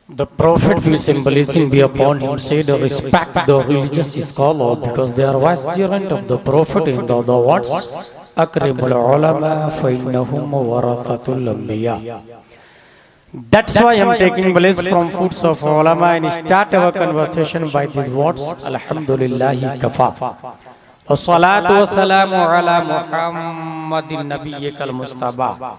The Prophet, peace and blessing be upon him, said, respect the religious scholars because they are vicegerent of the Prophet in the other words, Akrimul ulama fa innahum warathatul anbiya. That's why I'm taking place from foods of ulama and start our conversation by these words, Alhamdulillahi kafa. Wassalatu wassalamu ala Muhammadin nabiyyikal mustafa.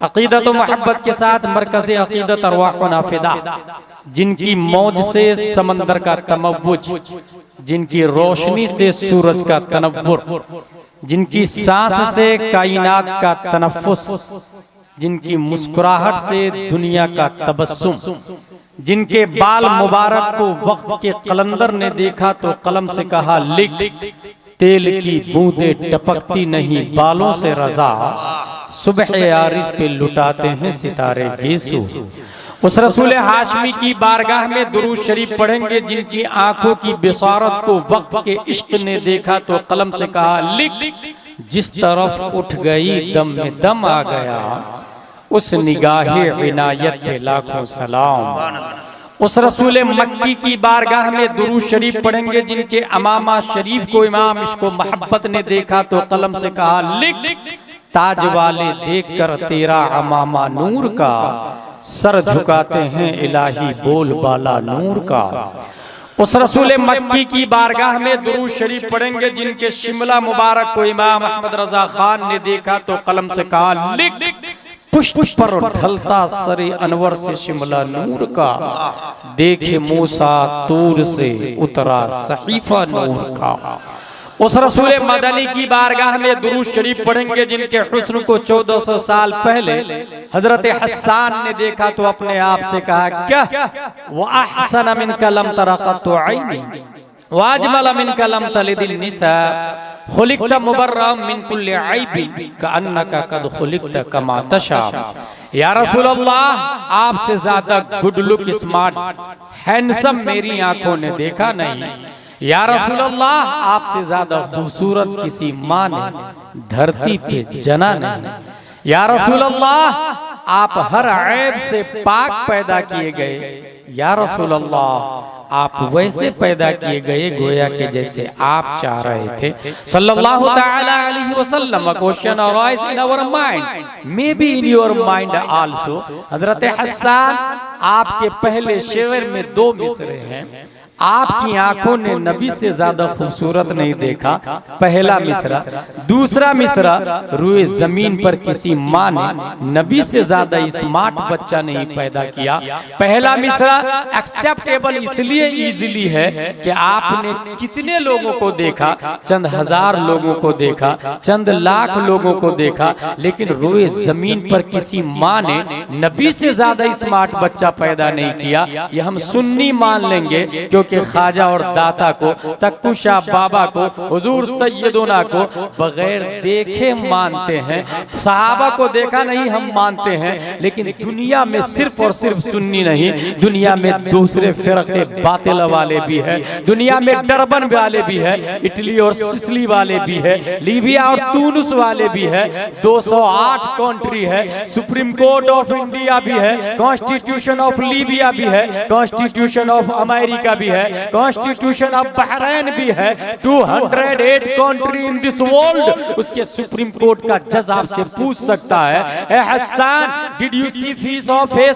अक़ीदत व मोहब्बत के साथ मरकज़ अक़ीदत अरवाह व नाफ़िदा जिनकी मौज से समंदर का तमव्वुज, जिनकी रोशनी से सूरज का तनव्वुर, जिनकी सांस से कायनात का तनफ़्फ़ुस, जिनकी मुस्कुराहट से दुनिया का तबस्सुम, जिनके बाल मुबारक को वक्त के कलंदर ने देखा तो कलम से कहा लिख, तेल की बूंदें टपकती नहीं बालों से रज़ा, सुबह आरिज़ पे लुटाते हैं सितारे गेसू। उस रसूल हाशमी की बारगाह में दुरूद शरीफ पढ़ेंगे जिनकी आंखों की बिसारत को वक्त के इश्क ने देखा तो कलम से कहा लिख, जिस तरफ उठ गई दम में दम आ गया, उस निगाहे इनायत पे लाखों सलाम। उस रसूल मक्की की बारगाह में दुरूद शरीफ पढ़ेंगे जिनके अमामा शरीफ को इमाम इश्क़ मोहब्बत ने देखा तो कलम से कहा लिख, ताज वाले देखकर तेरा अमामा नूर का, सर झुकाते हैं इलाही बोल बाला नूर का। उस रसूल मक्की की बारगाह में दुरूद शरीफ पढ़ेंगे जिनके शिमला मुबारक को इमाम अहमद रजा खान ने देखा तो कलम से कहा लिख, पुष्प पर ढलता सरे अनवर से शिमला नूर का, देखे मूसा तूर से उतरा सहीफा नूर का। उस रसूल मदनी की बारगाह में दुरूद शरीफ पढ़ेंगे जिनके हुस्न को 1400 साल पहले हजरत हस्सान ने देखा तो अपने आप से कहा क्या व अहसन मिन कलम तरक़त ऐनी व अजमल मिन कलम तलिदिल निसा खुलिक़त मुबर्रअम मिन कुल्लि ऐबि कअन्नका कद खुलिक़त कमा तशा। या रसूल अल्लाह, आपसे ज्यादा गुड लुक स्मार्ट हैंडसम मेरी आंखों ने देखा नहीं। या रसूल अल्लाह, आपसे ज्यादा खूबसूरत किसी माँ ने धरती पे जना नहीं। या रसूल अल्लाह, आप हर ऐब से पाक पैदा किए गए। या रसूल अल्लाह, आप वैसे पैदा किए गए गोया के जैसे आप चाह रहे थे। सल्लल्लाहु ताला अलैहि वसल्लम। Question arise in our mind, may be in your mind also. Hazrat Hassan, आपके पहले शेर में 2 मिसरे हैं। आपकी आंखों ने नबी से ज्यादा खूबसूरत नहीं देखा, पहला मिसरा। दूसरा मिसरा, रुए जमीन पर किसी माँ ने नबी से ज्यादा स्मार्ट बच्चा नहीं पैदा किया। पहला मिसरा एक्सेप्टेबल इसलिए इजीली है कि आपने कितने लोगों को देखा, चंद हजार लोगों को देखा, चंद लाख लोगों को देखा, लेकिन रुए जमीन पर किसी माँ ने नबी से ज्यादा स्मार्ट बच्चा पैदा नहीं किया। यह हम सुन्नी मान लेंगे क्योंकि ख्वाजा और दाता को, तख्तुशाह बाबा को, हुजूर सैयदोना को बगैर देखे मानते हैं। सहाबा को देखा नहीं हम मानते हैं, लेकिन दुनिया में सिर्फ और सिर्फ सुन्नी नहीं, दुनिया में दूसरे फिरके बातिल वाले भी है, दुनिया में डरबन वाले भी है, इटली और सिसिली वाले भी है, लीबिया और तुनिस वाले भी है, 208 कंट्री है, सुप्रीम कोर्ट ऑफ इंडिया भी है, कॉन्स्टिट्यूशन ऑफ लीबिया भी है, कॉन्स्टिट्यूशन ऑफ अमेरिका भी है, कॉन्स्टिट्यूशन ऑफ बहरीन भी है। 208 कंट्री इन दिस वर्ल्ड उसके सुप्रीम कोर्ट का जज आपसे पूछ सकता है, ए Hasan, did you see face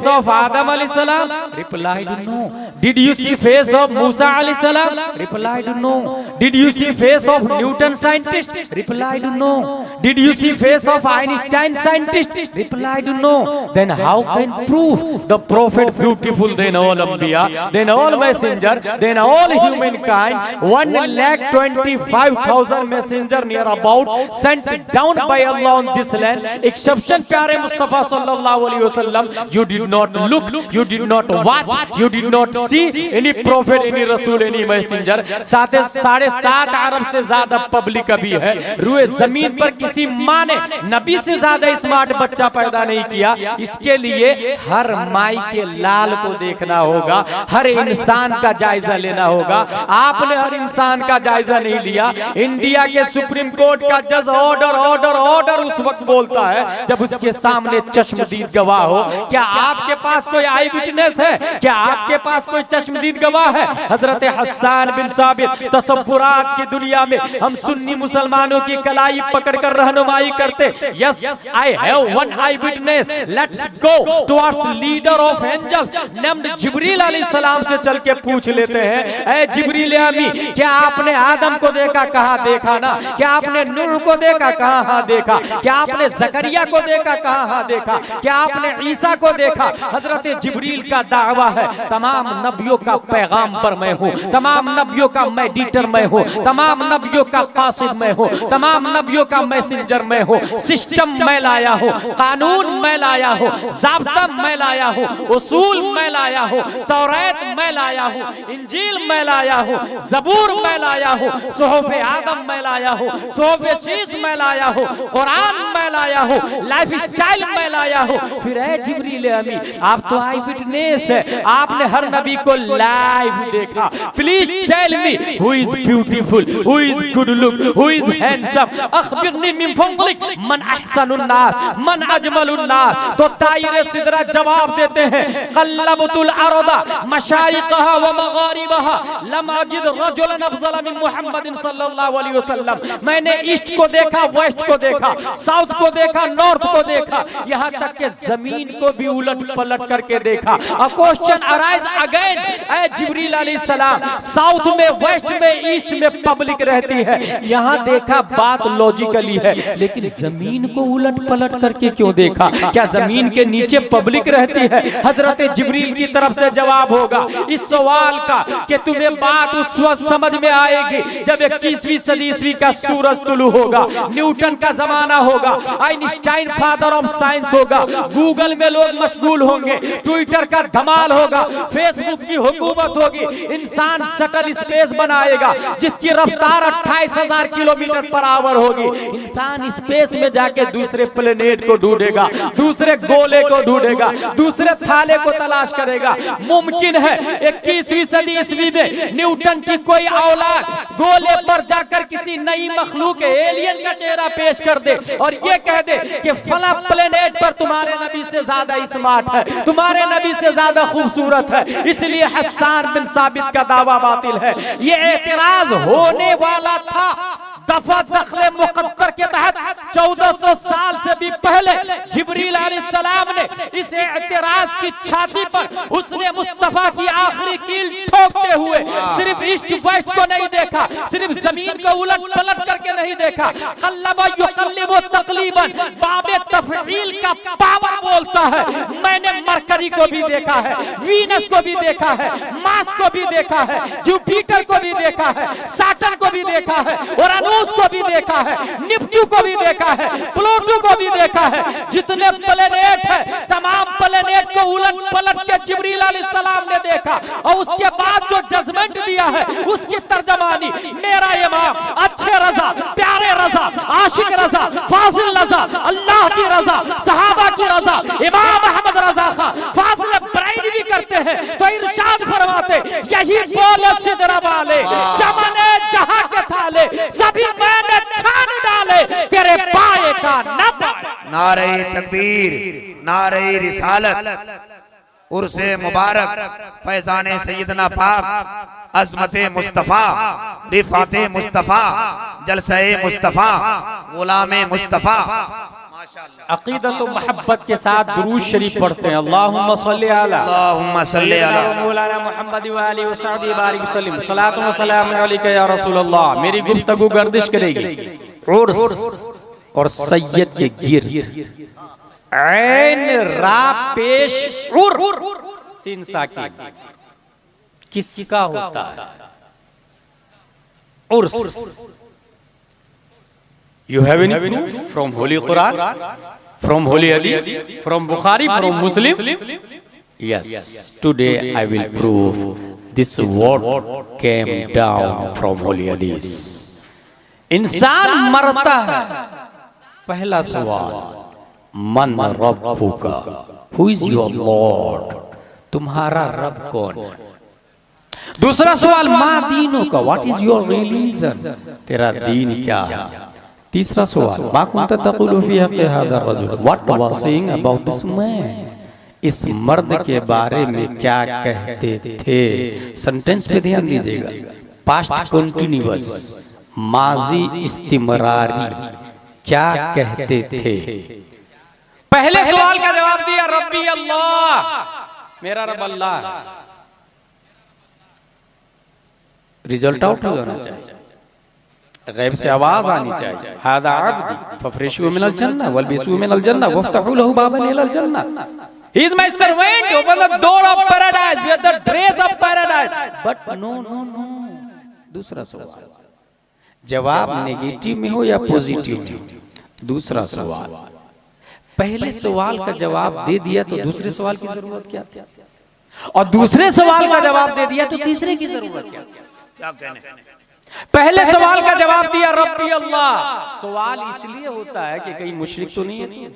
of Adam अलैहिस्सलाम? Replied no. Did you see face of Musa अलैहिस्सलाम? Replied no. Did you see face of Newton scientist? Replied no. Did you see face of Einstein scientist? Replied no. Then how can prove the prophet beautiful than all Anbiya, then all messenger, then all humankind? 1,25,000 messenger near about sent down by Allah on this land. Exception प्यारे मुस्तफा सल्लल्लाहु अलैहि वसल्लम. You did not look, you did not watch, you did not see any prophet, any rasul, any messenger. 7.5 अरब से ज्यादा public अभी है. रूए जमीन पर किसी माँ ने नबी से ज्यादा स्मार्ट बच्चा पैदा नहीं किया. इसके लिए हर माई के लाल को देखना होगा, हर इंसान का जायजा लेना होगा. आपने हर इंसान का जायजा नहीं लिया. इंडिया के सुप्रीम कोर्ट का जज ऑर्डर ऑर्डर ऑर्डर उस वक्त बोलता है जब उसके सामने चश्मदीद गवाह हो. क्या आपके पास कोई आई विटनेस है? क्या आपके पास कोई चश्मदीद गवाह है? हजरत हसन बिन साबित तसव्वुरात की दुनिया में हम सुन्नी मुसलमानों की कलाई पकड़कर रहनुमाई करते. Yes, I have one eye witness. Let's go towards leader of angels named Jibril अलैहिस्सलाम से चल के पूछ लेते हैं, ए जिब्रील अमी, क्या आपने आदम को देखा? कहा देखा ना. क्या आपने नूह को देखा? कहा हाँ देखा. क्या आपने जकरिया को देखा? कहा हाँ देखा. क्या आपने ईसा को देखा? हजरत जिब्रील का दावा है, तमाम नबियों का पैगाम्बर मैं हूँ, तमाम नबियों का मेडिएटर मैं हूँ, तमाम नबियों का कासिद मैं हूँ, तमाम नबियों का मैसेंजर मैं हूँ. सिस्टम मैं लाया हूँ, कानून मैं लाया हूँ, ज़ाब्ता मैं लाया हूँ, उसूल मैं लाया हूँ, तौरात मैं लाया हूँ, इंजील मैं लाया हूँ, ज़बूर मैं लाया हूँ, सुहूफ़ आदम मैं लाया हूँ, सुहूफ़ शीस मैं लाया हूँ, कुरान मैं लाया हूँ, लाइफ स्टाइल मैं लाया हूँ. फिर है जिब्रील अमी, आप तो आई विटनेस है, आपने हर नबी को लाइव देखा. Please tell me who is beautiful, who is good look, who is handsome. अखबिरनी मिन फज़लिक मन अहसनुन नास, मन अजमलुन नास. तो ताइर सिदरा जवाब देते हैं, क़ल्लबतुल अरदा मशाइक़हा व मग़ारिबहा लम अजिद रजुलन अफ़ज़ल मिन मुहम्मदिन सल्लल्लाहु अलैहि वसल्लम. मैंने ईस्ट को देखा, वेस्ट को देखा, साउथ को देखा, नॉर्थ को देखा, यहाँ तक के जमीन को भी उलट पलट करके देखा. अ क्वेश्चन अराइज अगेन, ए जिब्रील अलैहिस्सलाम, साउथ में, वेस्ट में, ईस्ट में पब्लिक रहती है, यहाँ देखा, बात लॉजिकली है, लेकिन जमीन को उलट पलट करके क्यों देखा? क्या जमीन के नीचे पब्लिक रहती है? हजरत जिब्रील की तरफ से जवाब होगा इस सवाल का कि तुम्हें बात उस वक्त समझ में आएगी जब 21वीं सदी ईस्वी का सूरज तुलू होगा, न्यूटन का जमाना होगा, आइंस्टाइन फादर ऑफ साइंस होगा, गूगल में लोग मशगूल होंगे, ट्विटर का धमाल होगा, फेसबुक की हुकूमत होगी, इंसान शटल स्पेस बनाएगा जिसकी रफ्तार 28,000 किलोमीटर पर आवर होगी. इंसान स्पेस में जाके दूसरे प्लेनेट को ढूंढेगा, दूसरे गोले को ढूंढेगा, दूसरे थाले को तलाश करेगा. मुमकिन है 21वीं सदी ईस्वी में न्यूटन की कोई औलाद गोले पर जाकर किसी नई मखलूक एलियन का चेहरा पेश कर दे और ये कह दे कि फला प्लेनेट पर तुम्हारे नबी से ज्यादा स्मार्ट है, तुम्हारे नबी से ज्यादा खूबसूरत है, इसलिए हसन बिन साबित का दावा बातिल है. ये एतराज होने वाला था दफा दखले मुकद्दर के तहत 1400 साल से भी पहले जिब्रील अलैहिस्सलाम ने इस एतराज की छाती पर उसने मुस्तफा की आखिरी कील ठोकते हुए सिर्फ ईस्ट वेस्ट को नहीं देखा, सिर्फ जमीन को उलट पलट करके नहीं देखा, कल्लबा युकल्लिबु तकलीबन, बाबे तफईल का पावर बोलता है. मैंने मरकरी को भी देखा है, वीनस को भी देखा है, मार्स को भी देखा है, जुपिटर को भी देखा है, सैटर्न को भी देखा है, और को भी देखा है, निप्टू को भी देखा है, प्लूटो को भी देखा है. जितने प्लेनेट है तमाम प्लेनेट को उलट पलट के जिब्रील अलैहिस्सलाम ने देखा और उसके बाद जो जजमेंट दिया है उसकी तर्जमानी मेरा इमाम, अच्छे रजा, प्यारे रजा, आशिक रजा, फाजिल रजा, अल्लाह की रजा, सहाबा की रजा, इमाम अहमद रजा खां फाजिल ब्राइड भी करते हैं तो इरशाद फरमाते, यही बोले सिदरा वाले चमने जहां के थाले सभी मैंने छान डाले तेरे पाए का न पाए. नारे तकबीर, नारे रिसालत. उर्से मुबारक फैजाने सैयदना पाक अज़मते मुस्तफ़ा रिफ़ाते मुस्तफ़ा जलसे मुस्तफ़ा गुलामे मुस्तफ़ा। अक़ीदत व मोहब्बत के साथ दुरूद शरीफ पढ़ते हैं। अल्लाहुम्मा सल्ली अला मौलाना मुहम्मद व आलिहि व सहबिहि बारिक वसल्लम। सलातो व सलाम अलैका या रसूल अल्लाह। मेरी गुफ्तगू गर्दिश करेगी उर्स और सैयद के गिर्द। ऐन रा पेश उर सीन साकिन किसका होता है? उर्स। You have any proof from Holy Quran, from Holy Hadith, from Bukhari, from Muslim? Yes. Today I will prove this word came down from Holy Hadith. इंसान मरता है, पहला सवाल मन रब्बुका, who is your Lord? तुम्हारा रब कौन है? दूसरा सवाल माँ दीनों का, what is your religion? तेरा दीन क्या है? तीसरा सवाल मा कुंता तक़ूलु फ़ी हक़्क़ि हाज़ा रजुल, what was saying about this man, इस मर्द के बारे में क्या कहते थे? सेंटेंस पे ध्यान दीजिएगा, पास्ट कंटिन्यूअस, माजी इस्तिमरारी, क्या कहते थे? पहले सवाल का जवाब दिया रब्बी अल्लाह, मेरा रब अल्लाह है। रिजल्ट आउट हो जाना चाहिए, गैब से आवाज आनी चाहिए, हादा अब्दी फफरिशू मिनल जन्नह वल्बिसू मिनल जन्नह वफ्तहू लहू बाबन इलल जन्नह, he is my servant, open the door of paradise, wear the dress of paradise. But no no no. दूसरा सवाल, जवाब नेगेटिव में हो या पॉजिटिव में? दूसरा सवाल, पहले सवाल का जवाब दे दिया तो दूसरे सवाल की जरूरत क्या थी? और दूसरे सवाल का जवाब दे दिया तो तीसरे की जरूरत क्या थी? क्या कहने? पहले सवाल का जवाब दिया रब्बी अल्लाह। सवाल इसलिए होता है कि कहीं मुशरिक तो नहीं है,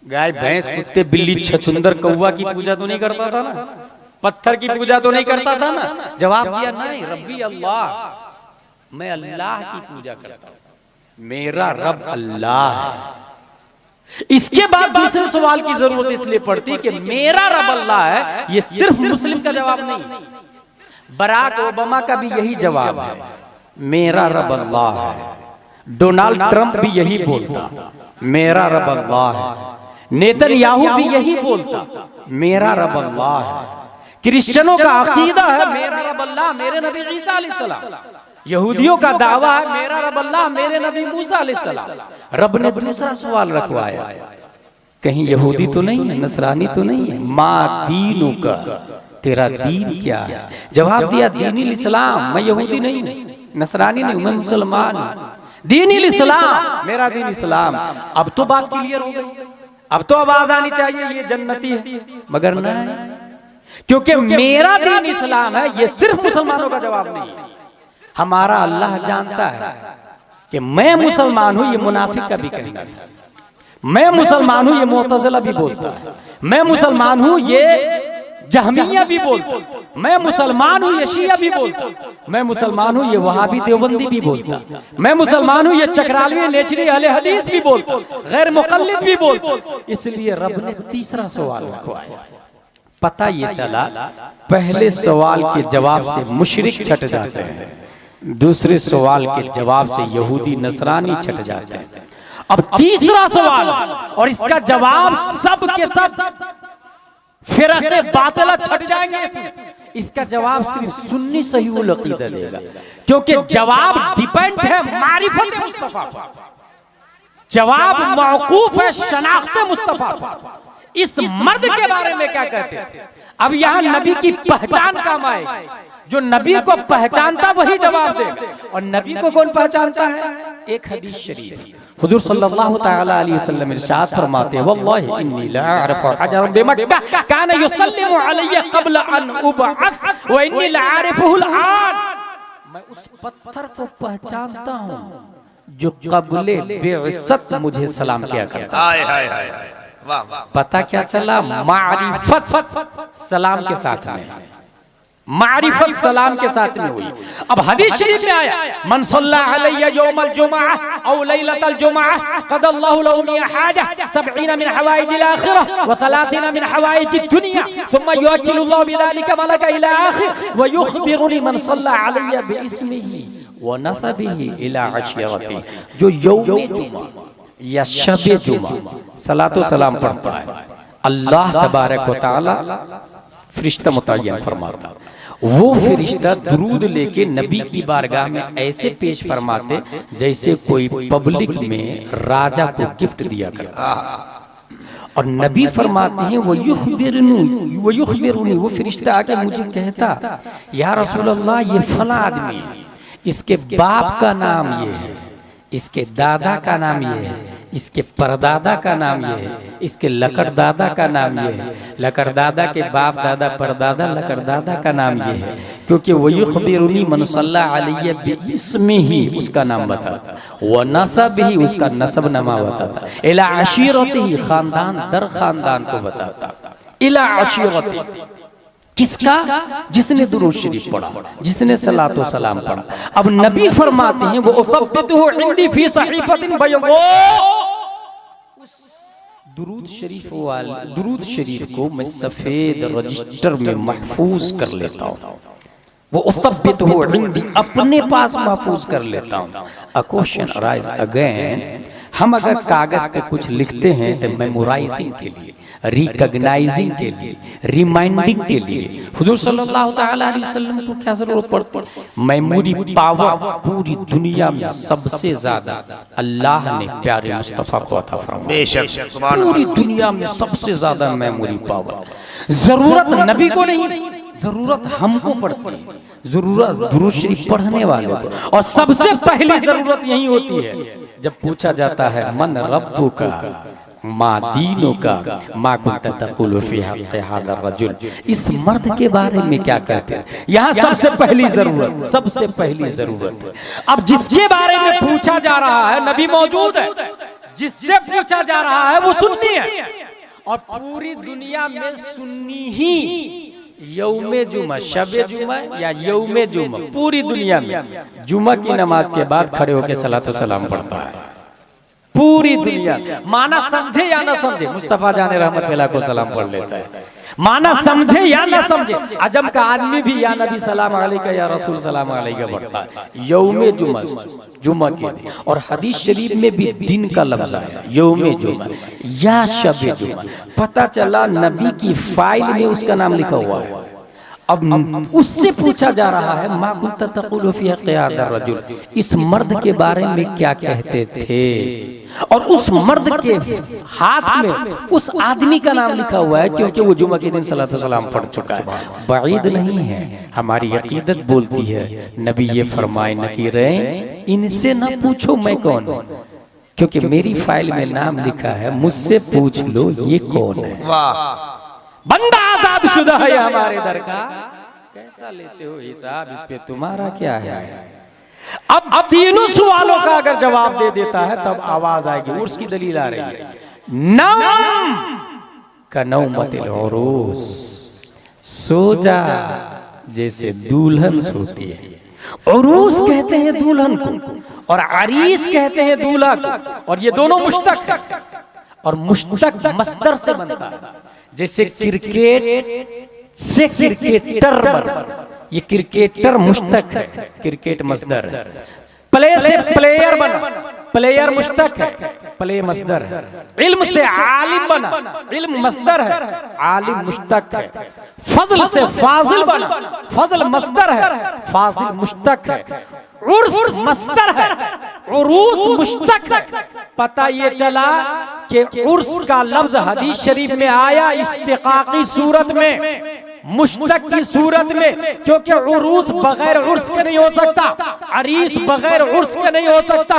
गाय भैंस कुत्ते बिल्ली छछुंदर कौवा की पूजा तो नहीं करता था ना, पत्थर की पूजा तो नहीं करता था ना। जवाब दिया नहीं, रब्बी अल्लाह, मैं अल्लाह की पूजा करता हूं, मेरा रब अल्लाह है। इसके बाद दूसरे सवाल की जरूरत इसलिए पड़ती कि मेरा रब अल्लाह है, ये सिर्फ मुस्लिम का जवाब नहीं, बराक ओबामा का भी यही जवाब है, मेरा रब अल्लाह है। डोनाल्ड ट्रंप भी यही बोलता, मेरा रब अल्लाह है। नेतन्याहू भी यही बोलता, मेरा रब अल्लाह है। क्रिश्चियनों का अकीदा है मेरा रब अल्लाह, मेरे नबी ईसा अलैहिस्सलाम। यहूदियों का दावा है मेरा रब अल्लाह, मेरे नबी मूसा अलैहिस्सलाम। रब ने दूसरा सवाल रखवाया, कहीं यहूदी तो नहीं है, नसरानी तो नहीं है, मा दीनों का, तेरा दीन क्या है? जवाब दिया दीनिल इस्लाम, मैं यहूदी नहीं हूं, नसरानी नहीं हूं, मैं मुसलमान हूं। दीनिल इस्लाम, मेरा दीन इस्लाम। अब तो बात क्लियर हो गई, अब तो आवाज आनी चाहिए ये जन्नती है, मगर नहीं, क्योंकि मेरा दीन इस्लाम है, ये सिर्फ मुसलमानों का जवाब नहीं है। हमारा अल्लाह जानता है कि मैं मुसलमान हूं, ये मुनाफिक का भी कहना था। मैं मुसलमान हूं, ये मुअतज़िला भी बोलता है। मैं मुसलमान हूं, ये जहमिया भी बोलता। मैं मुसलमान हूं, ये शिया भी बोलता। मैं मुसलमान हूं, ये वहाबी देवबंदी भी बोलता। मैं मुसलमान हूं, ये चकरालवी नेचरी अहले हदीस भी बोलता, गैर मुक़ल्लिद भी बोलता। इसलिए रब ने तीसरा सवाल रखवाया। पता ये चला पहले सवाल के जवाब से मुशरिक छट जाते हैं, दूसरे सवाल के जवाब से यहूदी नसरानी छट जाते हैं। अब तीसरा सवाल, और इसका जवाब सब के सब फिरक़े बातिला छट जाएंगे इसमें। इसका जवाब सिर्फ सुन्नी सहीहुल अक़ीदा देगा, क्योंकि जवाब डिपेंड है मारिफत मुस्तफा पर, जवाब मौकूफ है शनाख्त मुस्तफा पर। इस मर्द के बारे में क्या कहते हैं? अब यहाँ नबी की पहचान काम आएगी, जो नबी को पहचानता वही जवाब देगा। और नबी को कौन पहचानता है? एक हदीस शरीफ, हुजूर सल्लल्लाहु तआला अलैहि वसल्लम इरशाद फरमाते हैं, वल्लाहि इन्नी ला अअरिफु हजरन बिमक्का कान युसल्लिमु अलैया क़ब्ल अन उबअस व इन्नी ला अअरिफुहु अलआन। मैं उस पत्थर को पहचानता हूं जो क़ब्ले बिअसत मुझे सलाम किया करता। हाय हाय हाय, वाह वाह। पता क्या चला? मारिफत सलाम के साथ में। मारिफत सलाम के साथ में हुई। अब हदीस शरीफ में आया मन सल्ला अलैया यौमल जुमअह औ लैलतल जुमअह क़दल्लाहु लहु मिन हाजा 70 मिन हवाइजिल आखिरह व 30 मिन हवाइजिद दुनिया सुम्मा युअज्जिलुल्लाहु बिज़ालिका मलका इला आखिर व युखबिरुनी मन सल्ला अलैया बिइस्मिही व नसबिही इला अशीरती। जो यौम जुमा या शब जुमा सलातो सलाम पढ़ता है, अल्लाह तबारक व तआला फरिश्ता मुतय्यन फरमाता, वो फरिश्ता दुरूद लेके नबी की बारगाह में ऐसे पेश फरमाते जैसे कोई पब्लिक में राजा को गिफ्ट दिया करता। और नबी फरमाते हैं वो युखबिरुनी, वो फरिश्ता आके मुझे कहता या रसूल अल्लाह ये फला आदमी है, इसके बाप का नाम ये है, इसके दादा का नाम ये है, इसके परदादा का नाम ये है, इसके लकड़दादा का नाम ये है, लकड़दादा के बाप दादा परदादा लकड़दादा का नाम ये है, क्योंकि वही खबीरुनी मन सल्ला अलैहि बिइस्मिही उसका नाम बताता, व नसबिही उसका नसब नमा बताता, इला अशीरतिही खानदान दर खानदान को बताता, इला अशीरतिही किसका? जिसने दुरूद शरीफ पढ़ा, जिसने सलातो सलाम पढ़ा। अब नबी फरमाते हैं वो उसब्बितुहु इंदी फी सहीफतिन बयज़ा, उस दुरूद शरीफ को मैं सफेद रजिस्टर में महफूज कर लेता हूँ। वो उसब्बितुहु इंदी अपने पास महफूज कर लेता हूँ। अ क्वेश्चन अराइज अगेन, हम अगर कागज पे कुछ लिखते हैं तो मेमोराइजिंग के लिए, रिकॉग्नाइजिंग के लिए, रिमाइंडिंग के लिए हुजूर सल्लल्लाहु तआला अलैहि वसल्लम को क्या जरूरत पड़ती? मेमोरी पावर पूरी दुनिया में सबसे ज्यादा अल्लाह ने प्यारे मुस्तफा को अता फरमाया। बेशक सुभान पूरी दुनिया में सबसे ज्यादा मेमोरी पावर। जरूरत नबी को नहीं, जरूरत हमको पड़ती है, जरूरत दुरूद शरीफ पढ़ने वाले को। और सबसे पहली जरूरत यही होती है जब पूछा जाता है मन रब्बुका मा दीनुका मा कुन्ता तक़ूलु फी हक़्क़ि हाज़ा रजुल, इस मर्द के बारे में क्या कहते हैं? यहाँ सबसे पहली जरूरत, सबसे पहली जरूरत है। अब जिसके बारे में पूछा जा रहा है नबी मौजूद है, जिससे पूछा जा रहा है वो सुन्नी है, और पूरी दुनिया में सुन्नी ही यौमे जुमा, शबे जुमा या यौमे जुमा पूरी दुनिया में जुमा की नमाज के बाद खड़े होकर सलातो सलाम पढ़ता है। पूरी दुनिया माना समझे या ना समझे, मुस्तफा जाने रहमत अल्लाह को सलाम पढ़ लेता है। माना समझे या ना समझे, अजम का आदमी भी या नबी सलाम अलैका या रसूल सलाम अलैका पढ़ता है यौमे जुमा, जुमा के दिन। और हदीस शरीफ में भी दिन का लफ्ज आया यौमे जुमा या शबे जुमा। पता चला नबी की फाइल में उसका नाम लिखा हुआ है। अब उससे पूछा जा रहा है मा कुन्ता तक़ूलु फी हक़्क़ि हाज़ा रजुल, इस मर्द के बारे में क्या कहते थे? और उस मर्द के हाथ में उस आदमी का नाम लिखा हुआ है, क्योंकि वो जुमा के दिन सलातो सलाम पढ़ चुका है। बाईद नहीं है, हमारी अकीदत बोलती है नबी ये फरमाए न कि रहे इनसे न पूछो मैं कौन हूँ, क्योंकि मेरी फाइल में नाम लिखा है, मुझसे पूछ लो ये कौन है। वाह, बंदा आजाद शुदा है हमारे दर का, कैसा लेते हो हिसाब, इस पे तुम्हारा क्या है? अब तीनों सवालों का अगर जवाब दे देता है तब आवाज आएगी, उर्स की दलील आ रही है। नम का नौमतिल उरूस, सो जा जैसे दुल्हन सोती है। उरूस कहते हैं दुल्हन को और अरीस कहते हैं दूल्हा को, और ये दोनों मुश्तक है। और मुश्तक मस्दर से बनता है, जैसे क्रिकेट से क्रिकेटर बना, ये क्रिकेटर मुश्तक है, क्रिकेट मस्दर है। प्ले से प्लेयर बना, प्लेयर मुश्तक है, प्ले मस्दर है। इल्म से आलिम बना, इल्म मस्दर है, आलिम मुश्तक है। फजल से फाजिल बना, फजल मस्दर है, फाजिल मुश्तक है। उर्स मस्दर है, उरूस मुश्तक है। पता ये चला कि उर्स का लफ्ज हदीस शरीफ में आया इस्तिकाकी सूरत में, मुश्तक की सूरत में, क्योंकि उरूस बगैर उर्स के नहीं हो सकता, अरीस बगैर उर्स के नहीं हो सकता,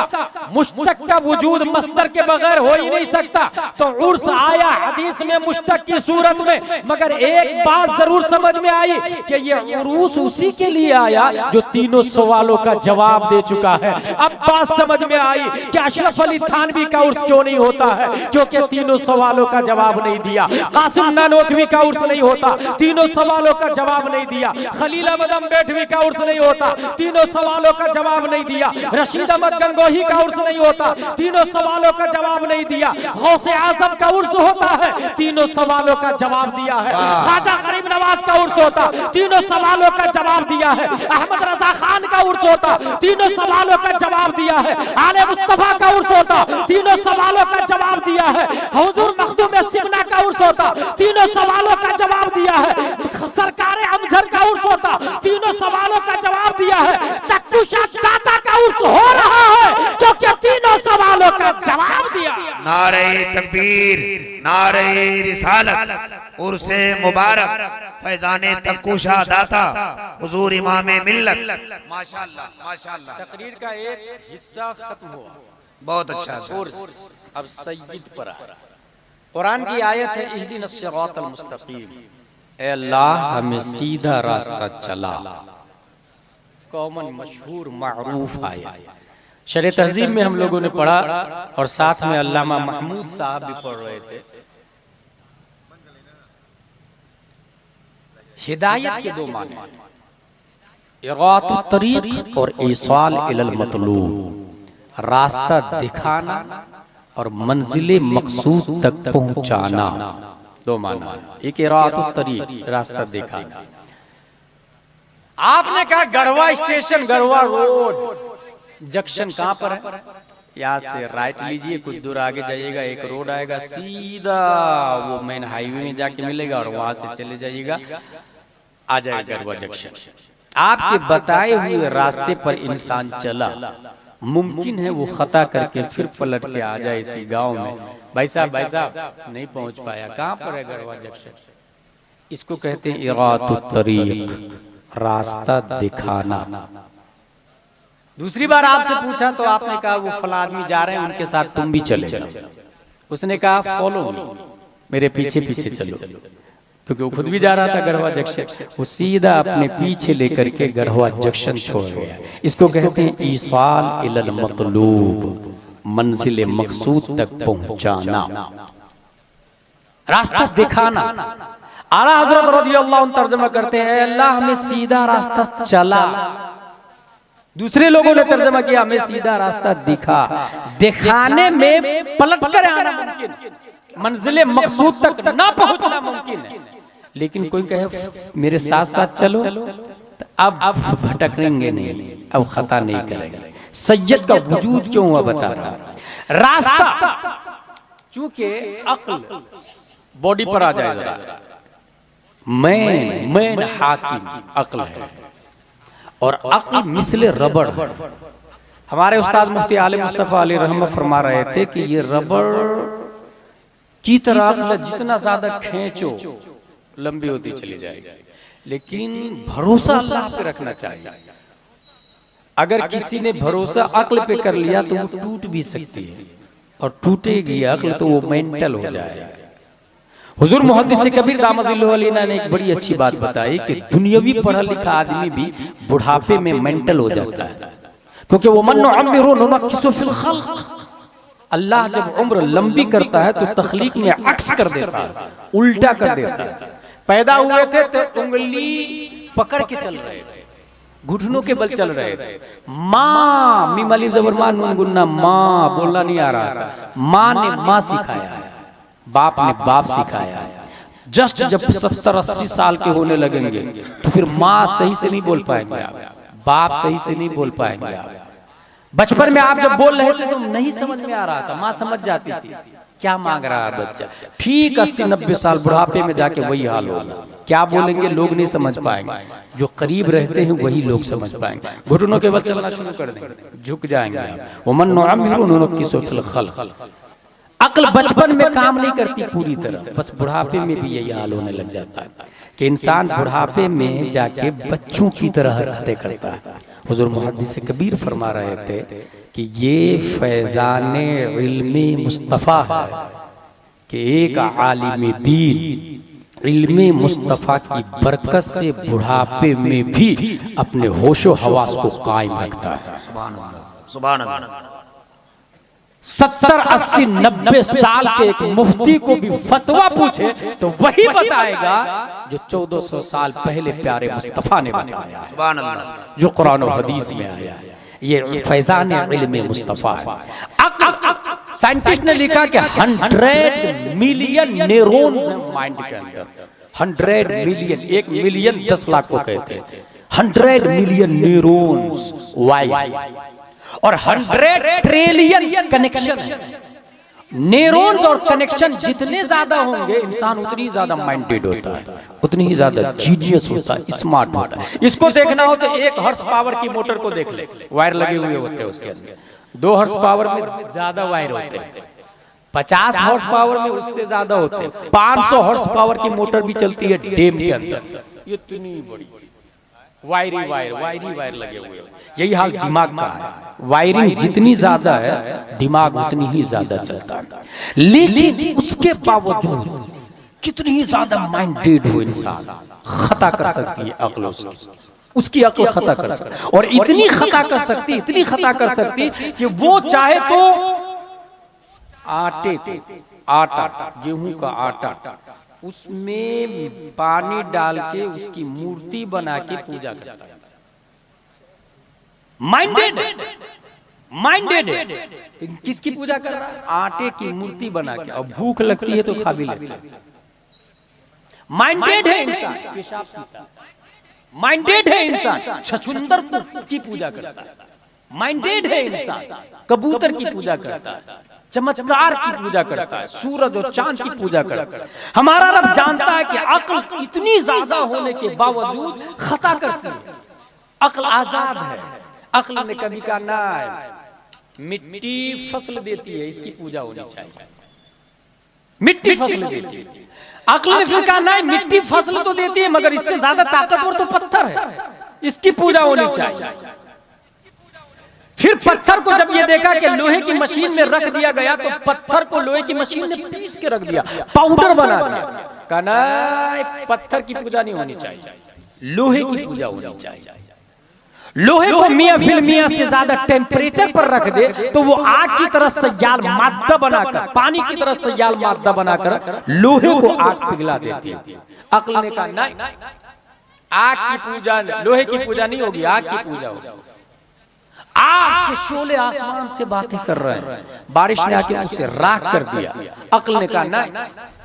मुश्तक का वजूद मस्दर के बगैर हो ही नहीं सकता। तो उर्स आया हदीस में मुश्तक की सूरत में। मगर एक बात जरूर समझ में आई कि ये उरूस उसी के लिए आया जो तीनों सवालों का जवाब दे चुका है। अब बात समझ में आई कि अशरफ अली थानवी का उर्स क्यों नहीं होता है, क्योंकि तीनों सवालों का जवाब नहीं दिया। कासिम नानोतवी का उर्स नहीं होता, तीनों सवालों का जवाब नहीं दिया। खलील अहमद अम्बेडवी का उर्स नहीं होता, तीनों सवालों का जवाब नहीं दिया। रशीद अहमद गंगोही का उर्स नहीं होता, तीनों सवालों का जवाब नहीं दिया। गौसे आजम का उर्स होता है, तीनों सवालों का जवाब दिया है। ख्वाजा गरीब नवाज का उर्स होता, तीनों सवालों का जवाब दिया है। अहमद रजा खान का उर्स होता, तीनों सवालों का जवाब दिया है। आले मुस्तफा का उर्स होता, तीनों सवालों का जवाब दिया है। हुजूर मखदूम सिमना का उर्स होता, तीनों सवालों का जवाब दिया है। सरकार अमजर का उर्स होता, तीनों सवालों का जवाब दिया है। तक्कुशा दाता का उर्स हो रहा है क्योंकि तीनों सवालों का जवाब दिया। नारे तकबीर, नारे रिसालत, उर्से मुबारक, फैजाने तक्कुशा दाता, हुजूर इमामे मिल्लत। माशाअल्लाह माशाअल्लाह। तकरीर का एक हिस्सा खत्म हुआ, बहुत अच्छा। अब सय्यद पर आ। कुरान की आयत है इहदिनस सिरातल मुस्तकीम, ऐ अल्लाह हमें सीधा रास्ता चला। कॉमन मशहूर मारूफ आयत शरीय तहजीब में हम लोगों ने पढ़ा और साथ में अल्लामा महमूद साहब भी पढ़ रहे थे। हिदायत के दो माने, इगातुत तरीक और ईसाल इलल मतलूब, रास्ता दिखाना और मंजिले मकसूद तक पहुंचाना, दो माना। एक इगातुत तरीक, रास्ता दिखाना। आपने कहा Garhwa station, Garhwa road junction कहां पर है? यहाँ से राइट लीजिए, कुछ दूर आगे जाइएगा, एक रोड आएगा सीधा, वो मेन हाईवे में जाके मिलेगा और वहां से चले जाइएगा, आ जाएगा गढ़वा जंक्शन। आपके बताए हुए रास्ते पर इंसान चला, मुमकिन है वो खता करके फिर पलट के आ जाए इसी गांव में। भाई साहब नहीं पहुंच पाया, कहां पर है गढ़वा जंक्शन? इसको कहते हैं इगातुत तरीक, रास्ता दिखाना। दूसरी बार आपसे पूछा तो आपने कहा वो फला आदमी जा रहे हैं, उनके साथ तुम भी चले जाओ। उसने कहा फॉलो मी, मेरे पीछे पीछे चलो, क्योंकि वो खुद भी जा रहा था गढ़वा जंक्शन। वो सीधा अपने पीछे लेकर के गढ़वा जंक्शन छोड़ गया। इसको कहते हैं ईसाल इलल मतलूब, मंजिल मकसूद तक पहुंचाना, रास्ता दिखाना। आला हजरत रज़ियल्लाहु अन्हु तर्जुमा करते हैं, अल्लाह हमें सीधा रास्ता चला। दूसरे लोगों ने तर्जुमा किया, हमें सीधा रास्ता दिखा। दिखाने में पलट कर आना मुमकिन, मंजिले मकसूद तक ना पहुंचना मुमकिन है। लेकिन कोई कहे मेरे साथ साथ चलो, तो अब भटकेंगे नहीं, अब खता नहीं करेंगे। सैयद का वजूद क्यों हुआ बता रहा। रास्ता चूंकि अक्ल बॉडी पर आ जाए जरा, मैन हाकिम अक्ल है, और अक्ल मिसले रबड़। हमारे उस्ताद मुफ्ती आले मुस्तफा अली रहमत फरमा रहे थे कि ये रबड़ की तरह अक्ल जितना ज्यादा खींचो लंबी होती चली जाएगी, लेकिन भरोसा अल्लाह पे रखना चाहिए। अगर किसी ने भरोसा अक्ल पे कर लिया तो वो टूट भी सकती है, और टूटेगी अक्ल तो वो मेंटल हो जाएगा। हुजूर मुहद्दिस कबीर दामजिल्लुहु अलैना ने एक बड़ी अच्छी बात बताई कि दुनियावी पढ़ा लिखा आदमी भी बुढ़ापे में मेंटल हो जाता है, क्योंकि वो मन अम्मिरु नुनक्किसु फिल खल्क, अल्लाह जब उम्र लंबी करता है तो तख्लीक में अक्स कर देता है, उल्टा कर देता है। पैदा हुए थे तो उंगली पकड़ के चल रहे थे, घुटनों के बल चल रहे थे। माँ, मीम अलिफ ज़बर मा नून गुन्ना, माँ बोलना नहीं आ रहा था। माँ ने माँ सिखाया है, बाप ने बाप सिखाया है। जस्ट जब 70-80 साल के होने लगेंगे तो फिर माँ सही से नहीं बोल पाएंगे आप, बाप सही से नहीं बोल पाएंगे आप। बचपन में आप जब बोल रहे थे तो नहीं समझ में आ रहा था, माँ समझ जाती थी क्या मांग रहा है बच्चा। ठीक 80-90 साल बुढ़ापे में जाके वही हाल होगा। क्या बोलेंगे लोग नहीं समझ पाएंगे, जो करीब रहते हैं वही लोग समझ पाएंगे। घुटनों के बल चलना शुरू कर देंगे, झुक जाएंगे आप। वमन नुअम्मिरु नुनक्किसु फिल खल्क, अक्ल बचपन में काम नहीं करती पूरी तरह, बस बुढ़ापे में भी यही हाल होने लग जाता है कि इंसान बुढ़ापे में जाके बच्चों की तरह हरकतें करता है। हुजूर मुहद्दिस कबीर फरमा रहे थे कि ये फैज़ाने इल्मे मुस्तफ़ा है कि एक आलिम दीन इल्मे मुस्तफ़ा की बरकत से बुढ़ापे में भी अपने होशो हवास को कायम रखता है। सुभान अल्लाह, सुभान अल्लाह। 70, 80, 90 साल के एक मुफ्ती को भी फतवा पूछे तो वही बताएगा जो 1400 साल पहले प्यारे मुस्तफा ने बताया, सुभान अल्लाह, जो कुरान और हदीस में आया। ये फैजान इल्म मुस्तफा है। साइंटिस्ट ने लिखा कि 100 मिलियन न्यूरॉन्स हैं माइंड के अंदर। 100 मिलियन, 1 मिलियन 10 लाख को कहते हैं। 100 मिलियन न्यूरॉन्स वाई और 100 ट्रिलियन कनेक्शन। न्यूरॉन्स और कनेक्शन जितने ज्यादा होंगे इंसान उतनी ज्यादा माइंडेड होता है, उतनी ही ज्यादा जीनियस होता है, स्मार्ट होता है। इसको देखना हो तो 1 हॉर्स पावर की मोटर को देख ले, वायर लगे हुए होते हैं उसके अंदर। 2 हॉर्स पावर में ज्यादा वायर होते हैं, 50 हॉर्स पावर में उससे ज्यादा होते हैं, 500 हॉर्स पावर की मोटर भी चलती है डैम के अंदर। इतनी बड़ी वायरी वायर लगे हुए। यही हाल दिमाग का है, वायरिंग जितनी ज्यादा है दिमाग उतनी ही ज्यादा चलता है। लेकिन उसके बावजूद कितनी ही ज्यादा माइंडेड हो इंसान, खता कर सकती है अक्ल उसकी अक्ल खता कर सकती है। और इतनी खता कर सकती, इतनी खता कर सकती कि वो चाहे तो आटा गेहूं का आटा उसमें पानी डाल के उसकी मूर्ति बना के पूजा करता है। माइंडेड किसकी पूजा कर रहा है? आटे की मूर्ति बना के। और भूख लगती है तो खा भी लेता है। माइंडेड है इंसान, माइंडेड है इंसान, छछुंदर की पूजा करता है। माइंडेड है इंसान, कबूतर की पूजा करता है, चमत्कार की पूजा करता है, सूरज और चांद की पूजा करता है। हमारा रब जानता है कि अक्ल इतनी ज्यादा होने के बावजूद खता करती है। अक्ल आजाद है। अक्ल ने कभी कहा ना मिट्टी फसल देती है, इसकी पूजा होनी चाहिए। मिट्टी फसल देती है। अक्ल ने फिर कहा ना मिट्टी फसल तो देती है मगर इससे ज्यादा ताकतवर तो पत्थर है, इसकी पूजा होनी चाहिए। फिर पत्थर को जब ये देखा कि लोहे की मशीन में रख दिया गया तो पत्थर को लोहे की मशीन ने पीस के रख दिया, पाउडर बना दिया। कहना पत्थर की पूजा नहीं होनी चाहिए, लोहे की पूजा होनी चाहिए। लोहे को मियां फिल मियां से ज्यादा टेम्परेचर पर रख दे तो वो आग की तरह सयाल मादा बनाकर, पानी की तरह सयाल मादा बनाकर लोहे को आग पिघला देती है। अक्ल ने कहा नहीं, आग की पूजा, लोहे की पूजा नहीं होगी, आग की पूजा होगी। आग के शोले आसमान से बातें कर रहे हैं, बारिश ने आके उसे राख कर दिया। अक्ल ने कहा नहीं,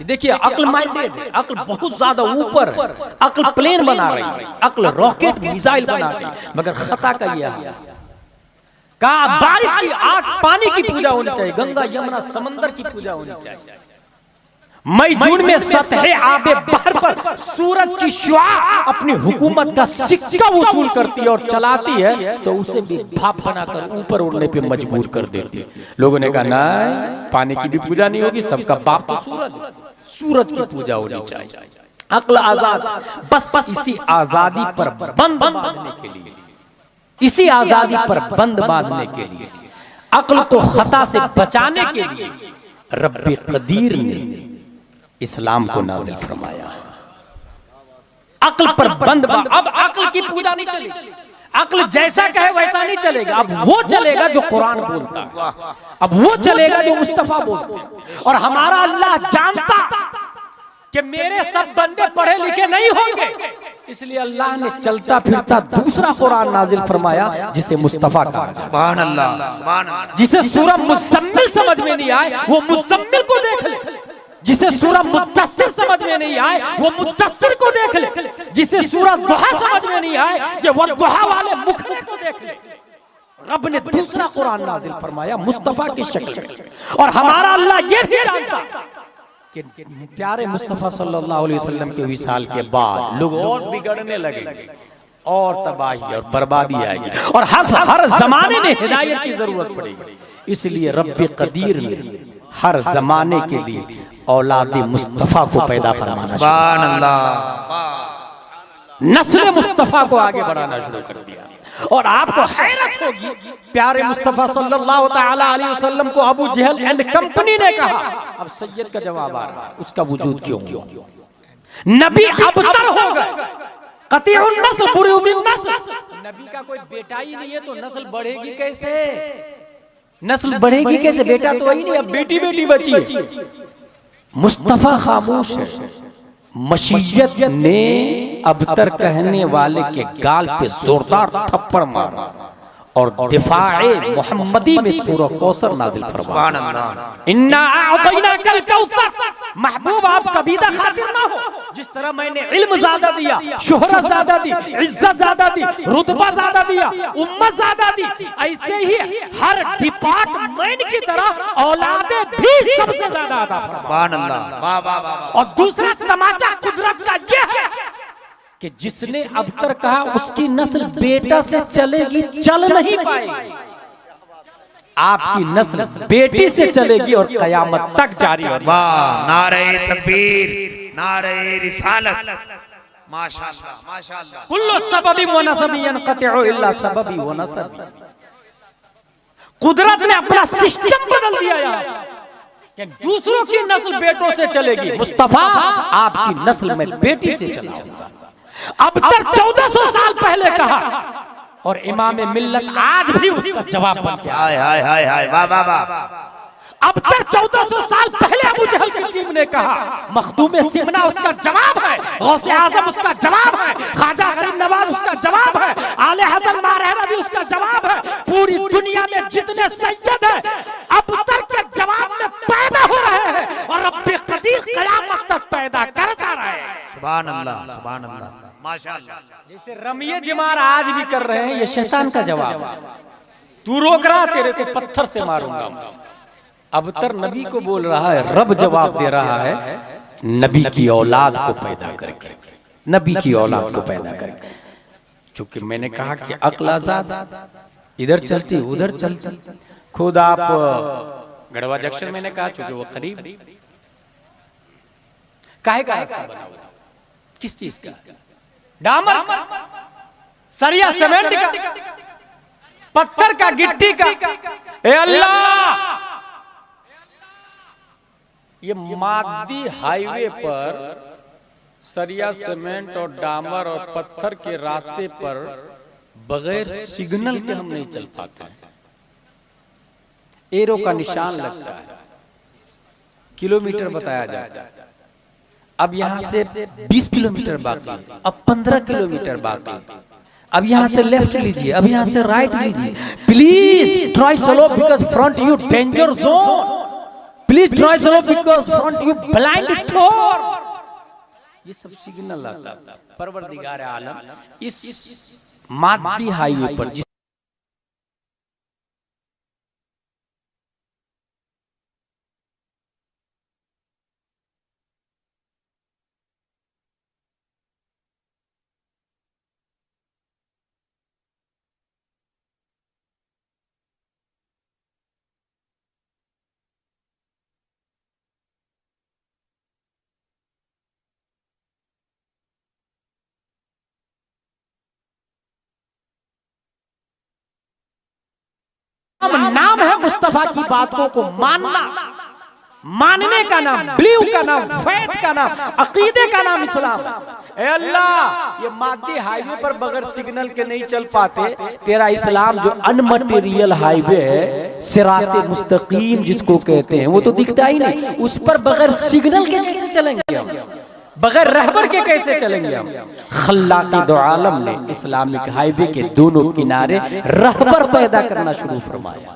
देखिए अक्ल माइंडेड है, अक्ल बहुत ज्यादा ऊपर है, अक्ल प्लेन बना रही है, अक्ल रॉकेट मिसाइल बना रही है। मगर खता का यह है, कहा बारिश की, आग, पानी की पूजा होनी चाहिए, गंगा यमुना समंदर की पूजा होनी चाहिए। मई जून में सतह आबे बहर पर सूरज की शुआ अपनी हुकूमत का सिक्का वसूल करती है और चलाती है तो उसे भी भाप बनाकर ऊपर उड़ने पे मजबूर कर देती है। लोगों ने कहा नहीं, पानी की भी पूजा नहीं होगी, सबका बाप तो सूरज की पूजा होनी चाहिए। अक्ल आजाद, बस इसी आजादी पर बंद बांधने के लिए, इसी आजादी पर बंद बांधने के लिए, अक्ल को खता से बचाने के लिए रब्बे कदीर ने इस्लाम को नाजिल फरमाया। अक्ल पर बंद अब अक्ल की पूजा नहीं चलेगी, अक्ल जैसा कहे वैसा नहीं चलेगा। अब वो चलेगा जो कुरान बोलता है, अब वो चलेगा जो मुस्तफा बोलता है। और हमारा अल्लाह जानता कि मेरे सब बंदे पढ़े लिखे नहीं होंगे, इसलिए अल्लाह ने चलता फिरता दूसरा कुरान नाजिल फरमाया जिसे मुस्तफा कहा। सुभान अल्लाह, सुभान अल्लाह। जिसे सूरह मुज़म्मिल समझ में नहीं आए वो मुज़म्मिल को देख ले, जिसे सूरह मुद्दस्सिर समझ में नहीं आए वो मुद्दस्सिर को देख ले, जिसे सूरह दुहा समझ में नहीं आए कि वो दुहा वाले मुखने को देख ले। रब ने दूसरा कुरान नाजिल फरमाया मुस्तफा की शक्ल में। और हमारा अल्लाह ये भी जानता कि प्यारे मुस्तफा सल्लल्लाहु अलैहि वसल्लम के विसाल के बाद लोग और बिगड़ने लगे और तबाही और बर्बादी आएगी और हर जमाने में हिदायत की जरूरत पड़ेगी। इसलिए रब्बे कदीर ने हर जमाने के लिए औलाद मुस्तफा को पैदा फरमाना, सुभान अल्लाह, नस्ल मुस्तफा को आगे बढ़ाना शुरू कर दिया। और आपको हैरत होगी, प्यारे मुस्तफा सल्लल्लाहु तआला अलैहि वसल्लम को अबू जहल एंड कंपनी ने कहा। अब सैयद का जवाब आ रहा है, उसका वजूद क्यों? नबी अबतर हो गए, कतीउन नस्ल बुरुबिन नस्ल। नबी का कोई बेटा ही नहीं है तो नस्ल बढ़ेगी कैसे? नस्ल बढ़ेगी कैसे? बेटा तो वही नहीं, अब बेटी बेटी बची है। मुस्तफा खामोश है। मशीयत ने अबतर कहने वाले के गाल पे जोरदार थप्पड़ मारा और दिफाए मोहम्मदी में सूरह कौसर नाजिल फरमाया। इन्ना आतैनाकल कौसर, महबूब आप कबीदा खातिर ना हो। जिस तरह मैंने इल्म ज्यादा दिया, शोहरत ज्यादा दी, इज्जत ज्यादा दी, रुतबा ज्यादा दिया, उम्मत ज्यादा दी, ऐसे ही हर डिपार्टमेंट की तरह औलादे भी सबसे ज्यादा अदा फरमाया। सुभान अल्लाह, वाह वाह वाह। और दूसरा तमाचा कुदरत का यह है कि जिसने अबतर कहा उसकी नस्ल बेटा से चलेगी, चल नहीं पाएगी। आपकी नस्ल बेटी से चलेगी और कयामत तक जारी होगी। वाह, नारे तकबीर, नारे रिसालत, माशाअल्लाह माशाअल्लाह। कुल्लु सबबी व नसबी यनक़तिउ इल्ला सबबी व नसबी। कुदरत ने अपना सिस्टम बदल दिया यार कि दूसरों की नस्ल बेटों से चलेगी। मुस्तफा आपकी नस्ल में बेटी से चलेगी। अब तक 1400 साल पहले कहा और इमाम मिल्लत आज भी उसका जवाब बन गया। हाय हाय हाय हाय, वाह वाह वाह। अब तक 1400 साल पहले अबू जहल की टीम ने कहा, मखदूम सिमना उसका जवाब है, गौसे आजम उसका जवाब है, ख्वाजा गरीब नवाज उसका जवाब है, आले हसन मारहरा भी उसका जवाब है। पूरी दुनिया में जितने सैयद हैं अब तक के जवाब में पैदा हो रहे हैं और रब्बे कदीर क़यामत तक पैदा करता रहे। सुभान अल्लाह, सुभान अल्लाह, माशाअल्लाह। जैसे रमिये जिमार आज भी कर रहे हैं, ये शैतान का जवाब है। तू रोक रहा, तेरे को पत्थर से मारूंगा। अबतर नबी को बोल रहा है, रब जवाब दे रहा है नबी की औलाद को पैदा करके, नबी की औलाद को पैदा करके। चूंकि मैंने कहा कि अक्ल आजाद, इधर चलती उधर चलती। खुद आप गढ़वा जंक्शन मैंने कहा, चूंकि वो करीब, काहे का रास्ता बना हुआ, किस चीज का? डामर, सरिया, सीमेंट का, पत्थर का, गिट्टी का। ए अल्लाह, ये मादी हाईवे पर सरिया, सीमेंट और डामर और पत्थर के रास्ते पर बगैर सिग्नल के हम नहीं चल पाते हैं। एरो का निशान लगता है, किलोमीटर बताया जाता है। अब यहाँ से 20 किलोमीटर बाकी, अब 15 किलोमीटर बाकी। अब यहाँ से लेफ्ट लीजिए, अब यहाँ से राइट लीजिए। Please try slow because front you danger zone. Please try slow because front you blind turn. ये सब सिग्नल आता है। परवरदिगार आलम इस मादी हाईवे पर नाम है मुस्तफा की बातों को मानना, मानने का नाम, बिलीव का नाम, फैथ का नाम, अकीदे का नाम इस्लाम। ए अल्लाह, ये मादी हाईवे पर बगैर सिग्नल के नहीं चल पाते। तेरा इस्लाम जो अनमटेरियल हाईवे है, सिराते मुस्तकीम जिसको कहते हैं, वो तो दिखता ही नहीं। उस पर बगैर सिग्नल के कैसे चलेंगे हम? बगैर रहबर के कैसे चलेंगे हम? खल्लाक़ दो आलम ने इस्लामिक हाईवे के दोनों किनारे रहबर पैदा करना शुरू फरमाया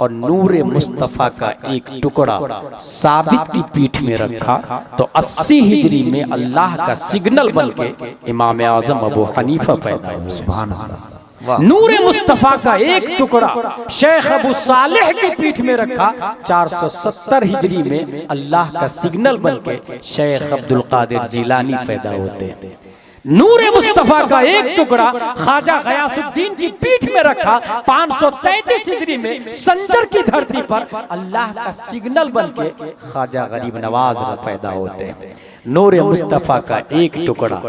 और नूरे मुस्तफा का एक टुकड़ा साबित की पीठ में रखा तो 80 हिजरी में अल्लाह का सिग्नल बनके इमाम आजम अबू हनीफा पैदा हुए। सुभान अल्लाह। नूरे मुस्तफा का एक टुकड़ा शेख अबू सालेह की पीठ में रखा, 470 हिजरी में अल्लाह का सिग्नल बनके शेख अब्दुल कादिर जिलानी पैदा होते हैं। नूरे मुस्तफा का एक टुकड़ा ख्वाजा गयासुद्दीन की पीठ में रखा, 533 हिजरी में संजर की धरती पर अल्लाह का सिग्नल बनके ख्वाजा गरीब नवाज पैदा होते हैं। नूरे मुस्तफा का एक टुकड़ा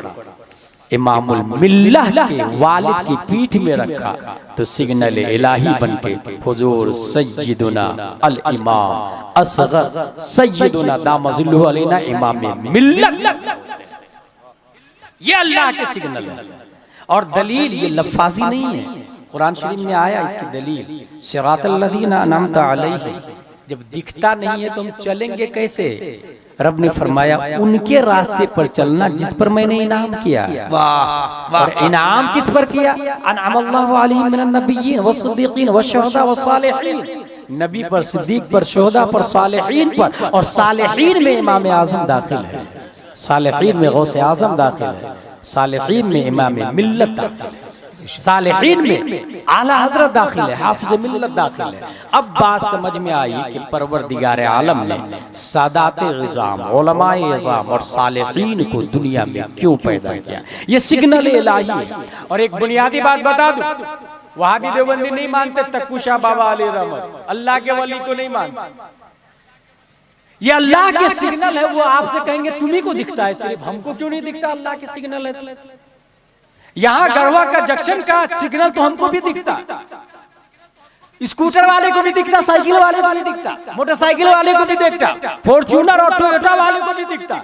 इमामुल मिल्लह के वालिद की पीठ में रखा तो सिग्नल इलाही बनके हुजूर सय्यदुना अल इमाम असगर सय्यदुना दामजुल्लु अलैना इमाम मिल्लत। ये अल्लाह के सिग्नल है और दलील ये लफ्ज़ी नहीं है, कुरान शरीफ में आया इसकी दलील, सिरातल लज़ीना अनअमता अलैहिम, जब दिखता नहीं है तो हम चलेंगे कैसे? रब ने फरमाया उनके रास्ते पर चलना जिस पर मैंने इनाम किया। और इनाम किस पर किया? अनअमल्लाहु अलैहिम मिनन नबिय्यीन वस्सिद्दीकीन वश्शुहदा वस्सालिहीन, नबी पर, सिद्दीक पर, शुहदा पर, सालिहीन पर। और सालिहीन में इमाम आज़म दाखिल है, सालिहीन में गौसे आज़म दाखिल है, सालिहीन में इमाम मिल्लत दाखिल है, सालिहीन में आला हजरत दाखिल है, हाफिज मिल्लत दाखिल है। अब बात समझ में आई कि परवरदिगार आलम ने सादाते इज़ाम, उलमाए इज़ाम और सालिहीन को दुनिया में क्यों पैदा किया। ये सिग्नल इलाही है। और एक बुनियादी बात बता दूं, वहाबी देवबंदी नहीं मानते तक्कू शाह बाबा अली रहमत, अल्लाह के वली को नहीं मानते। ये अल्लाह के सिग्नल है। वो आपसे कहेंगे तुम्ही को दिखता है, सिर्फ हमको क्यों नहीं दिखता? अल्लाह के सिग्नल है। यहाँ गढ़वा का जंक्शन का सिग्नल तो हमको भी दिखता, स्कूटर वाले को भी दिखता, साइकिल वाले को भी दिखता, मोटरसाइकिल वाले को भी दिखता, फॉर्च्यूनर और टोयोटा वाले को भी दिखता।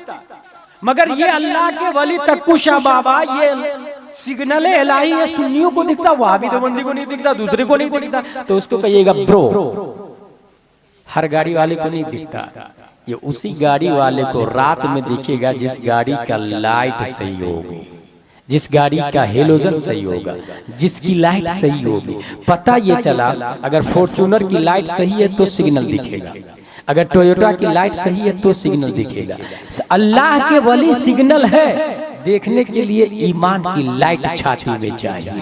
मगर ये अल्लाह के वली तक्कू शाह बाबा, ये सिग्नल इलाही है, सुन्नियों को दिखता, वहाबी देवबंदी को नहीं दिखता, दूसरे को नहीं दिखता। तो उसको कहिएगा ब्रो, हर गाड़ी वाले को नहीं दिखता। ये उसी गाड़ी वाले को रात में दिखेगा जिस गाड़ी का लाइट सही होगी, जिस गाड़ी का हेलोजन सही होगा, जिसकी लाइट सही होगी। पता ये चला अगर फॉर्च्यूनर की लाइट सही है तो सिग्नल दिखेगा, अगर टोयोटा की लाइट सही है तो सिग्नल दिखेगा। अल्लाह के वली सिग्नल है, देखने के लिए ईमान की लाइट छाती में चाहिए,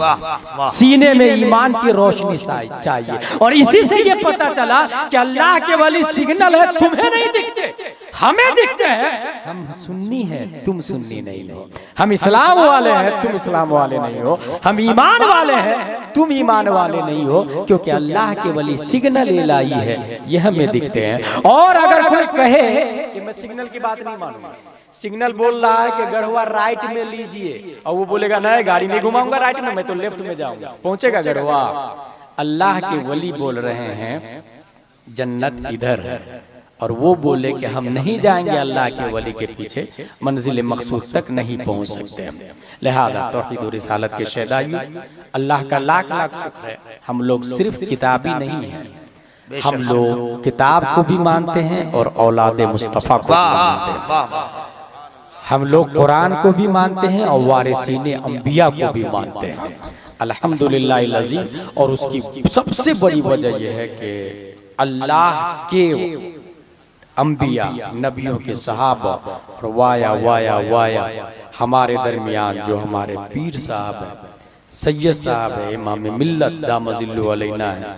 सीने में ईमान की रोशनी चाहिए। और इसी से ये पता चला कि अल्लाह के वली सिग्नल है, तुम्हें नहीं दिखते, हमें दिखते हैं। हम सुन्नी हैं, तुम सुन्नी नहीं हो। हम इस्लाम वाले हैं, तुम इस्लाम वाले नहीं हो। हम ईमान वाले हैं, तुम ईमान वाले नहीं हो। क्योंकि अल्लाह के वली सिग्नल इलाही है, ये हमें दिखते हैं। और अगर कोई कहे कि मैं सिग्नल की बात नहीं मानूंगा, सिग्नल बोल रहा है कि गढ़वा राइट में लीजिए, और वो बोलेगा नहीं गाड़ी नहीं घुमाऊंगा राइट में, मैं तो लेफ्ट में जाऊंगा, पहुंचेगा गढ़वा। अल्लाह के वली बोल रहे हैं जन्नत इधर है, और वो बोले कि हम नहीं जाएंगे अल्लाह के वली के पीछे, मंजिल मकसूद तक नहीं पहुंच सकते। लिहाजा तौहीद और रिसालत के शहदाई, अल्लाह का लाख लाख शुक्र है, हम लोग सिर्फ किताबी नहीं है, हम लोग किताब को भी मानते हैं और औलाद मुस्तफ़ा को भी मानते हैं। हम लोग कुरान को भी मानते हैं और वारिसीने अंबिया को भी मानते हैं। अल्हम्दुलिल्लाह लज़ीज़। और उसकी सबसे बड़ी वजह यह है कि अल्लाह के अंबिया, नबियों के सहाबा और वाया वाया वाया हमारे दरमियान जो हमारे पीर साहब है, सैयद साहब है, इमाम मिल्लत दामजिल्लु अलैना है,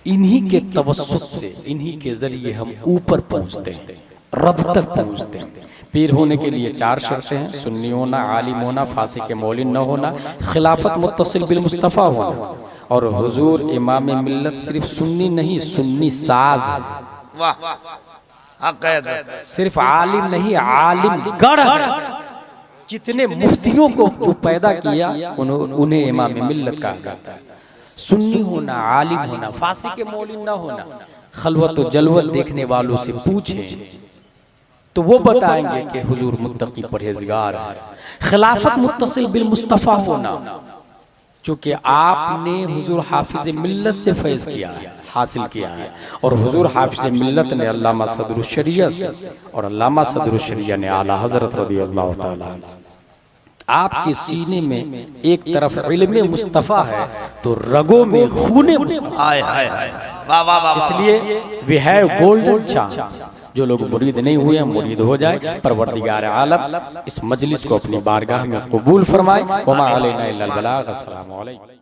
इन्हीं के तवस्सुत से, इन्हीं के जरिए हम ऊपर पहुंचते हैं, रब तक पहुंचते हैं। पीर होने के लिए 4 शर्तें हैं: सुन्नी होना, आलिम होना, फासिक मौलिन न होना, खिलाफत मुत्तसिल बिल मुस्तफ़ा होना। और हुजूर इमाम मिल्लत सिर्फ सुन्नी नहीं, सुन्नी साज है, सिर्फ आलिम नहीं, आलिम गढ़ है। जितने मुफ्तियों को जो पैदा किया उन्हें इमाम मिल्लत कहा जाता है। सुन्नी होना, आलिम होना, फासिक मौलिन न होना। खलवत और जलवत देखने वालों से पूछें तो वो बताएंगे कि हुजूर मुत्तकी परहेजगार है। खिलाफत मुत्तसिल बिल मुस्तफ़ा होना, चूंकि आपने हुजूर हाफिज मिल्लत से फैज़ किया है, हासिल किया है। और हुजूर हाफिज मिल्लत ने अल्लामा सदरुल शरिया से, और अल्लामा सदरुल शरिया ने आला हजरत रज़ियल्लाहु ताला अन्हु। आपके सीने में एक तरफ इल्म मुस्तफ़ा है तो रगों में खूने मुस्तफ़ा। इसलिए वी हैव गोल्डन चांस। जो लोग मुरीद नहीं हुए हैं मुरीद हो जाए। परवरदिगार आलम इस मजलिस को अपनी बारगाह में कबूल फरमाए। वमा अलैना इल्लल बलाग। अस्सलामु अलैकुम।